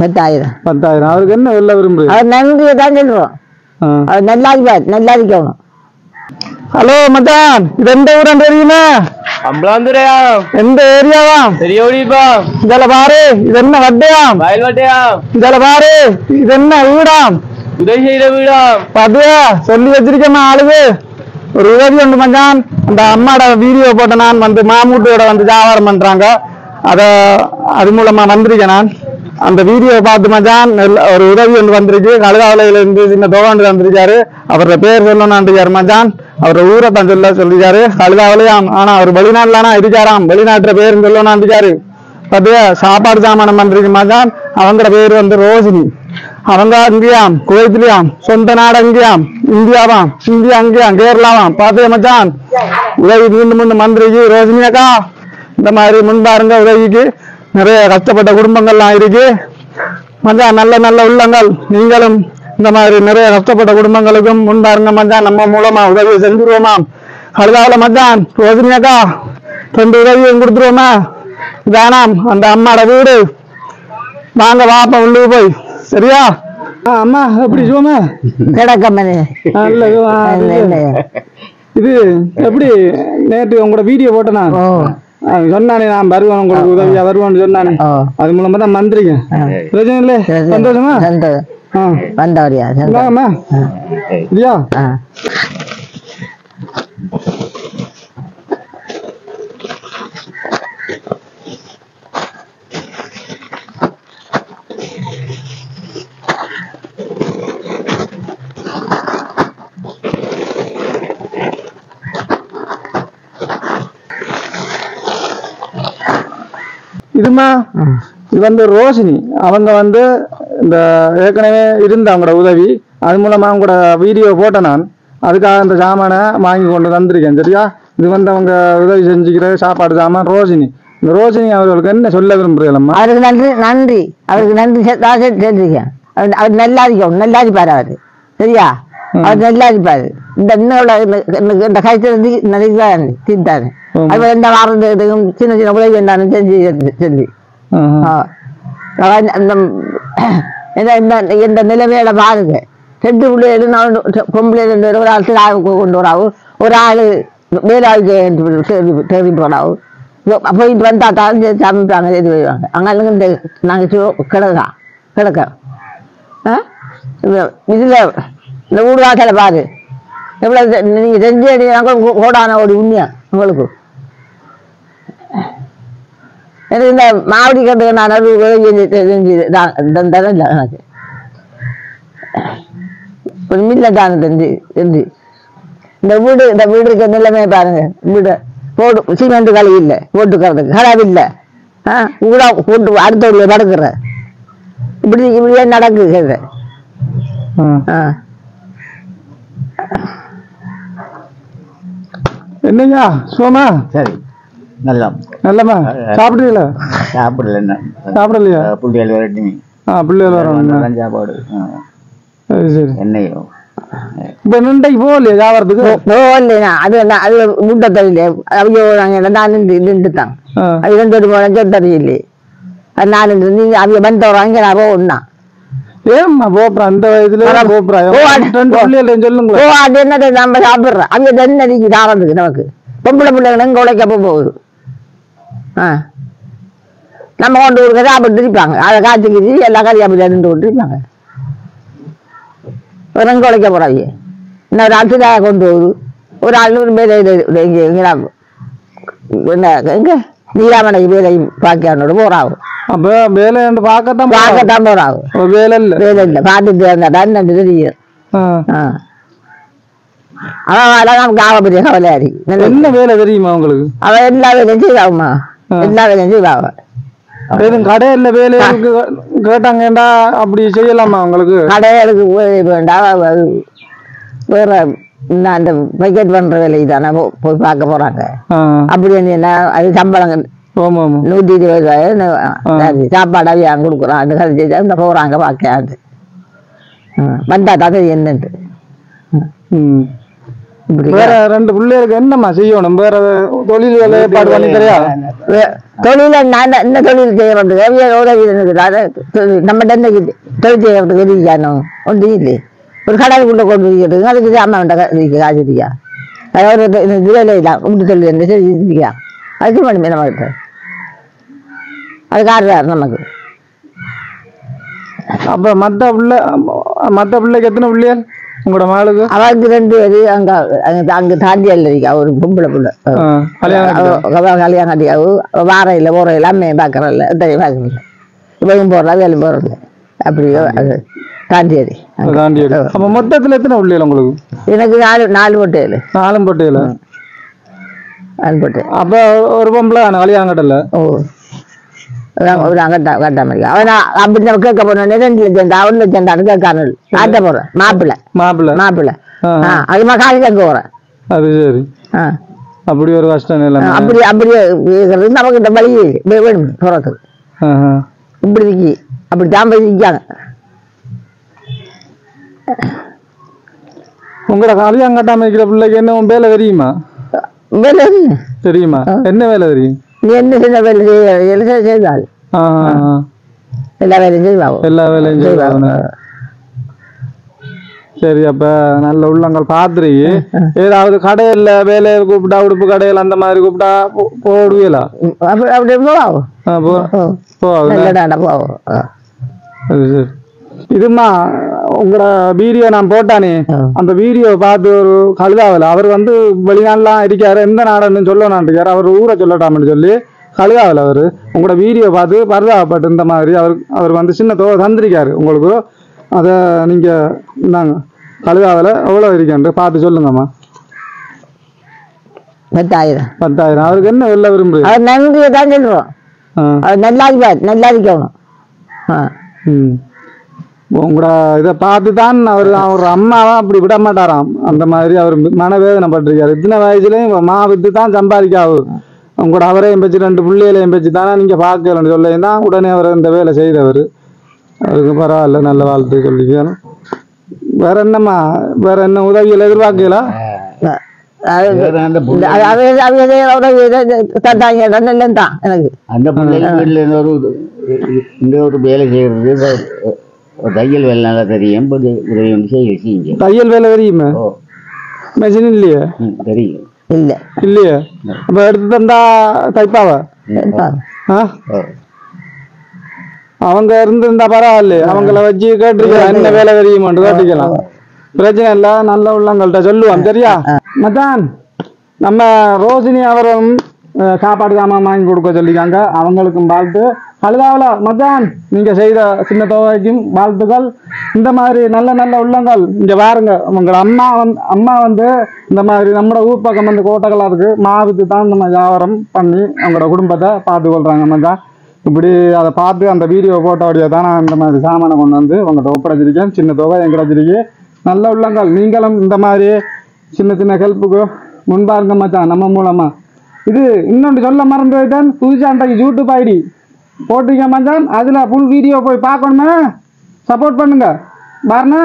10,000. 10,000. அவருக்கு என்ன வெள்ள விரும்புறீங்க? அவர் நன்றியை தான் சொல்றோம். அவர் நல்லா இருக்கணும். ஹலோ மச்சான், இது எந்த ஊர் தெரியுமா? அம்பலாந்துரையா. எந்த ஏரியாவா? தெரியவடிப்பா. இதல பாரு, இது என்ன வட்டையாம்? வயல் வட்டையாம். இதல பாரு, இது என்ன வீடாம்? உதவி செய்யற வீடாம். பாத்தியா, சொல்லி வச்சிருக்கேன் ஆளுது. ஒரு உதவி ஒன்று மச்சான், அந்த அம்மாட வீடியோ போட்ட நான் வந்து மாமூட்டோட வந்து வியாபாரம் பண்றாங்க, அது மூலமா வந்திருக்கேன் நான். அந்த வீடியோ பார்த்து மச்சான் ஒரு உதவி ஒன்று வந்திருக்கு. கழுதாவளையில இருந்து சின்ன தோவாண்டு வந்திருக்காரு. அவரோட பேர் சொல்லணும்னு மச்சான். அவரோட ஊரை தான் சொல்லிருக்காரு. கழுதாவளையாம். ஆனா அவர் வெளிநாட்டுலானா இருக்காராம். வெளிநாட்டுல பேர் சொல்லணும்னு பாத்தியா, சாப்பாடு சாமானம் வந்திருக்கு மச்சான். அவங்களோட பேர் வந்து ரோஷினி. அவங்க அங்கேயாம், குவைத்திலியாம், சொந்த நாடு அங்கேயாம், இந்தியாவாம், இந்தியா அங்கேயாம், கேரளாவாம். பாத்தியா மச்சான், உதவி மீண்டும் வந்திருக்கு. ரோஷினி அக்கா, இந்த மாதிரி முன்பாருங்க உதவிக்கு. நிறைய கஷ்டப்பட்ட குடும்பங்கள்லாம் இருக்கு மச்சான். நல்ல நல்ல உள்ளங்கள் நீங்களும் இந்த மாதிரி நிறைய கஷ்டப்பட்ட குடும்பங்களுக்கும் முன்பாருங்க மச்சான். நம்ம மூலமா உதவி செஞ்சுருவோமாம். கழுதாவில் மச்சான் ரோஷினி அக்கா 2 உதவியும் கொடுத்துருவோமா? இதானாம் அந்த அம்மாட வீடு. வாங்க வாப்பா உள்ளுக்கு போய். சரியா அம்மா? எப்படி சும்மா கிடக்கம் இது எப்படி நேற்று உங்களோட வீடியோ போட்டேனா? சொன்னானே நான் வருவேன், உங்களுக்கு உதவியா வருவான்னு சொன்னானே. அது மூலமா தான் வந்திருக்கேன். பிரச்சனை இல்லை, சந்தோஷமா வந்தவரியா? வாங்கம்மா. இல்லையா? இதுமா இது வந்து ரோஷினி. அவங்க வந்து இந்த ஏற்கனவே இருந்த அவங்களோட உதவி, அது மூலமா அவங்களோட வீடியோ போட்டேன் நான். அதுக்காக இந்த சாமானை வாங்கி கொண்டு வந்திருக்கேன். சரியா? இது வந்து அவங்க உதவி செஞ்சுக்கிற சாப்பாடு சாமான் ரோஷினி. இந்த ரோஷினி அவர்களுக்கு என்ன சொல்ல விரும்புறீங்களம்மா? அவருக்கு நன்றி அவருக்கு நன்றி செஞ்சிருக்கேன். அவர் நல்லா இருக்கும், நல்லா இருப்பாரு அவரு. சரியா? அவர் நல்லா இருப்பாரு. இந்த இந்த கைத்திருந்து நிறைய தீர்த்தாரு. அது எந்த வாரத்துக்கும் சின்ன சின்ன உதவி இருந்தாலும் செஞ்சு சொல்லி இந்த நிலைமையில பாருங்க. 2 பிள்ளைகள் பொம்பளை 2 பேர், ஒரு ஆள் கொண்டு வராவும், ஒரு ஆளு வேலாவுக்கு தேடி போடாவும். போயிட்டு வந்தா தான் சமைப்பாங்க, செய்து போயிடுவாங்க. அங்கே இந்த நாங்கள் கிடக்க இதுல இந்த வீடு வாசல பாரு எவ்வளவு நீங்க செஞ்சு ஓடான ஓடி உண்மையா உங்களுக்கு. எனக்கு இந்த மாவடி கட்டுக்கு நான் இல்லை எனக்கு ஒரு மில்ல தானே தெரிஞ்சு இந்த வீடு இருக்க நிலைமை பாருங்க. வீடு போட்டு சிமெண்ட் களி இல்லை, போட்டுக்கிறதுக்கு கலவு இல்லை. ஊடா போட்டு அடுத்த ஊர்ல நடக்குற இப்படியே நடக்குது. என்னையா சோமா? சரி, நல்லம்மா. சாப்பிடுறீங்களா? சாப்பிடலையா? பிள்ளைகள் வரட்டுமே. பிள்ளைகள் வரணும் சாப்பாடு. சரி. என்னையோ இப்ப நின்றைக்கு போகலையா வியாபாரத்துக்கு? போகலையா? அது முட்டை தெரியல. ஐயோ நாங்க நான் நின்றுட்டான். அது 2 போன தெரியல. அது நான் நீங்க அவங்க வந்தவங்க நான் போகணும்னா ஏம்மா போப்புறா? அந்த வயதுல போப்புறா? சொல்லுங்க. அது என்னது நம்ம சாப்பிடுறோம். அவங்க தென்னடிக்கு சாப்பிட்றதுக்கு நமக்கு பொம்பளை பிள்ளைங்க எங்க உழைக்கப்ப போகுது. நம்ம கொண்டு கொடுக்க சாப்பிட்டு இருப்பாங்க. அதை காய்ச்சிக்கிச்சு எல்லா கறியா அப்படி நின்று கொண்டு இருப்பாங்க. எங்க உழைக்க போறாங்க. இன்னொரு அரிசிக்காக கொண்டு வருது. ஒரு ஆள் வேலை எங்க நீராமணைக்கு வேலை பாக்கியானோட போறாங்க. அப்ப வேலை பார்க்கத்தான் போறாங்க. வேலை இல்லை பார்த்துட்டு இருந்தா தெரியும். அவன் நமக்கு ஆகப்பெரிய கவலையா இருக்கு. என்ன வேலை தெரியுமா உங்களுக்கு? அவன் எல்லா வேலையும் செய்வாங்கம்மா, எல்லா வேலையும் செய்வாங்க. கடையில வேலை கேட்டாங்கடா அப்படி செய்யலாமா உங்களுக்கு? கடைகளுக்கு வேண்டாம், வேற அந்த பக்கெட் பண்ற வேலை தானே போய் பார்க்க போறாங்க. அப்படி என்ன அது சம்பளம் 120 ரூபாய் சாப்பாடு அவியாங்க கொடுக்குறான். கதை இந்த போறாங்க பார்க்காது வந்தா தான் என்னன்ட்டு. இப்படி வேற 2 பிள்ளைகளுக்கு என்னம்மா செய்யணும்? வேற தொழில்களை ஏற்பாடு பண்ணி தெரியா? தொழில நான் என்ன தொழில் செய்யறதுக்கு உதவி நம்ம தொழில் செய்யறதுக்கு இருக்கானோ ஒன்றும் இல்லை. ஒரு கடலுக்குள்ள கொண்டு வைக்கிறது அதுக்கு அம்மா வேண்டாம் காய்ச்சிருக்கா அதாவது வேலை இல்லை உண்டு தொழில் செஞ்சிருக்கா அதுக்கு மட்டுமே நம்மகிட்ட அது காட்டுறாரு நமக்கு. அப்ப மத்த பிள்ளைக்கு எத்தனை பிள்ளைகள் உங்களோட மகளுக்கு? அவருக்கு 2 பேரு அங்க தாண்டியல் இருக்கா ஒரு பொம்பளை பிள்ளை கல்யாணம் கட்டியாவு வாரையில போறையில அம்மையை பாக்குறல பாக்குறல இவங்க போடுறா வேலை போடுறது அப்படியோ அது தாண்டியடி. அப்ப மொத்தத்துல எத்தனை பிள்ளைகள் உங்களுக்கு? எனக்கு 4 பொட்டையில 4 பொட்டையில 4 பொட்டை. அப்ப ஒரு பொம்பளை கல்யாணம் கட்டல? ஓ கட்டாம அவன் அப்படி நம்ம கேட்க போனோம் 2 லட்சம் 1 லட்சம் கேட்கான ஆட்ட போறேன் மாப்பிள்ளை அதுமா காலைக்கு அங்க போறேன். அது சரி. அப்படி ஒரு கஷ்டம் இல்லை. அப்படியே நமக்கு இந்த வழி வேணும் போறதுக்கு இப்படி நிக்கி அப்படி தாம்பி நிக்காங்க. உங்களோட கல்யாணம் கட்டாம இருக்கிற பிள்ளைக்கு என்ன வேலை தெரியுமா? வேலை தெரியுமா? என்ன வேலை தெரியும்? நீ என்ன சின்ன வேலை செய்தால் எல்லா வேலையும் செய்வாங்க. எல்லா வேலையும் செய்வாங்க. சரி. அப்ப நல்ல உள்ளங்கள் பாத்துறீங்க. ஏதாவது கடையில வேலையை கூப்பிட்டா உடுப்பு கடையில் அந்த மாதிரி கூப்பிட்டா போடுவீங்களா? அப்படி போவோம். இதுமா உங்களோட வீடியோ நான் போட்டானே அந்த வீடியோ பார்த்து ஒரு கழுதாவில் அவர் வெளிநாடுலாம் இருக்காரு எந்த நாடுன்னு சொல்லணும்னு அவர் ஊரை சொல்லட்டாமன்னு சொல்லி கழுதாவில் அவர் உங்களோட வீடியோ பார்த்து பரிதாபப்பட்டு இந்த மாதிரி அவர் சின்ன தொகை தந்திருக்காரு உங்களுக்கு. அதை நீங்க இந்தாங்க கழுதாவில் எவ்வளோ இருக்கேன் பார்த்து சொல்லுங்கம்மா. 10,000. அவருக்கு என்ன வெளில விரும்புறீங்க? அவர் நன்றியை தான் சொல்லுவோம். நல்லா இருக்கணும். உங்களோட இதை பார்த்து தான் அவர் அம்மாவா அப்படி விட மாட்டாராம். அந்த மாதிரி அவர் மனவேதனை பட்டிருக்காரு. இத்தனை வயசுலயும் விட்டு தான் சம்பாதிக்காவு. உங்களோட அவரையும் வச்சு 2 பிள்ளைகளையும் வச்சு தானே நீங்க பார்க்கலன்னு சொல்லினா உடனே அவர் இந்த வேலை செய்தவர். அவருக்கு பரவாயில்ல, நல்ல வாழ்த்து சொல்லிக்கணும். வேற என்னம்மா? வேற என்ன உதவிகள் எதிர்பார்க்கலாம்? ஒரு வேலை செய்யறது தையல் வேலை நல்லா தெரியும். தையல் வேலை தெரியுமா? மெஷின் இல்லையா? தெரியும். இல்லையா? அப்ப எடுத்து தந்தா தைப்பாவா? அவங்க இருந்திருந்தா பரவாயில்ல, அவங்கள வச்சு கேட்டுருக்கலாம் என்ன வேலை தெரியுமான்னு கேட்டுக்கலாம். பிரச்சனை இல்ல, நல்ல உள்ளங்கள்ட்ட சொல்லுவான். சரியா மச்சான்? நம்ம ரோஷினி அவரும் சாப்பாடு சாமான் வாங்கி கொடுக்க சொல்லிக்காங்க. அவங்களுக்கும் வாழ்த்து. கழுதாவல மச்சான், நீங்க செய்த சின்ன தொகைக்கும் வாழ்த்துக்கள். இந்த மாதிரி நல்ல நல்ல உள்ளங்கள் இங்க பாருங்க. உங்க அம்மா இந்த மாதிரி நம்மளோட ஊர் பக்கம் கோட்டைகளா இருக்கு மாவுக்கு தான் நம்ம வியாபாரம் பண்ணி அவங்களோட குடும்பத்தை பார்த்து கொள்றாங்க மச்சான். இப்படி அதை பார்த்து அந்த வீடியோ போட்டோடைய தான் நான் இந்த மாதிரி சாமானை கொண்டு உங்கள்கிட்ட ஒப்படைச்சிருக்கேன். சின்ன தொகை என் கிடைச்சிருக்கேன். நல்ல உள்ளங்கள் நீங்களும் இந்த மாதிரி சின்ன சின்ன ஹெல்ப்புக்கு முன்பாருங்க மச்சான் நம்ம மூலமா. இது இன்னொன்று சொல்ல மறந்து போயிட்டேன். புதுசாண்டைக்கு யூடியூப் ஐடி போட்டிருக்கேன் மச்சான். அதில் ஃபுல் வீடியோ போய் பார்க்கணுமே, சப்போர்ட் பண்ணுங்க. பாருண்ணா.